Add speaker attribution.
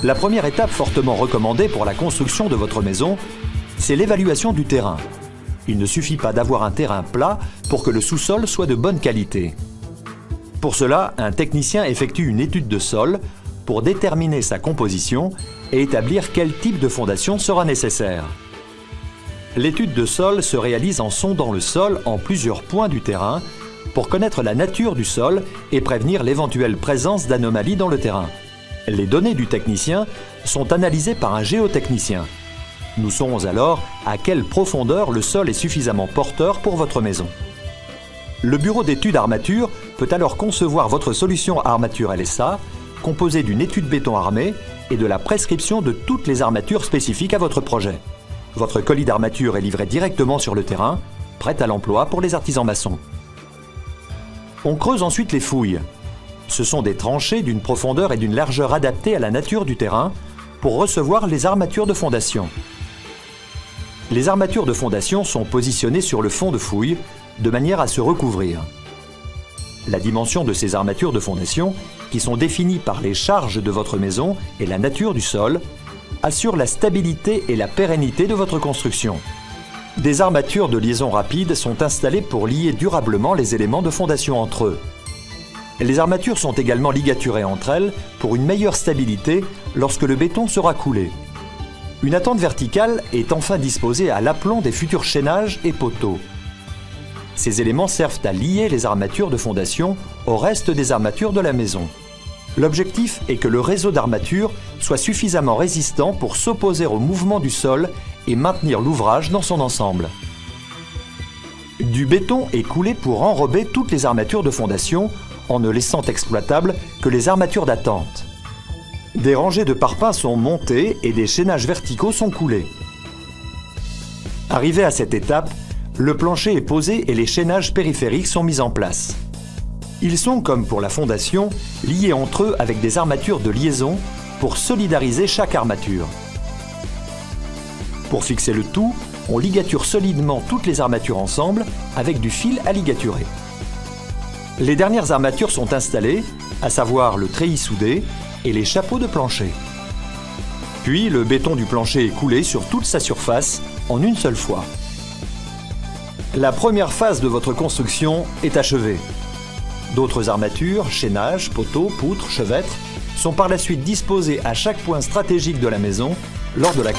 Speaker 1: La première étape fortement recommandée pour la construction de votre maison, c'est l'évaluation du terrain. Il ne suffit pas d'avoir un terrain plat pour que le sous-sol soit de bonne qualité. Pour cela, un technicien effectue une étude de sol pour déterminer sa composition et établir quel type de fondation sera nécessaire. L'étude de sol se réalise en sondant le sol en plusieurs points du terrain pour connaître la nature du sol et prévenir l'éventuelle présence d'anomalies dans le terrain. Les données du technicien sont analysées par un géotechnicien. Nous saurons alors à quelle profondeur le sol est suffisamment porteur pour votre maison. Le bureau d'études armature peut alors concevoir votre solution armature LSA, composée d'une étude béton armé et de la prescription de toutes les armatures spécifiques à votre projet. Votre colis d'armature est livré directement sur le terrain, prêt à l'emploi pour les artisans maçons. On creuse ensuite les fouilles. Ce sont des tranchées d'une profondeur et d'une largeur adaptées à la nature du terrain pour recevoir les armatures de fondation. Les armatures de fondation sont positionnées sur le fond de fouille de manière à se recouvrir. La dimension de ces armatures de fondation, qui sont définies par les charges de votre maison et la nature du sol, assure la stabilité et la pérennité de votre construction. Des armatures de liaison rapide sont installées pour lier durablement les éléments de fondation entre eux. Les armatures sont également ligaturées entre elles pour une meilleure stabilité lorsque le béton sera coulé. Une attente verticale est enfin disposée à l'aplomb des futurs chaînages et poteaux. Ces éléments servent à lier les armatures de fondation au reste des armatures de la maison. L'objectif est que le réseau d'armatures soit suffisamment résistant pour s'opposer au mouvement du sol et maintenir l'ouvrage dans son ensemble. Du béton est coulé pour enrober toutes les armatures de fondation en ne laissant exploitables que les armatures d'attente. Des rangées de parpaings sont montées et des chaînages verticaux sont coulés. Arrivé à cette étape, le plancher est posé et les chaînages périphériques sont mis en place. Ils sont, comme pour la fondation, liés entre eux avec des armatures de liaison pour solidariser chaque armature. Pour fixer le tout, on ligature solidement toutes les armatures ensemble avec du fil à ligaturer. Les dernières armatures sont installées, à savoir le treillis soudé et les chapeaux de plancher. Puis le béton du plancher est coulé sur toute sa surface en une seule fois. La première phase de votre construction est achevée. D'autres armatures, chaînages, poteaux, poutres, chevêtres sont par la suite disposées à chaque point stratégique de la maison lors de la...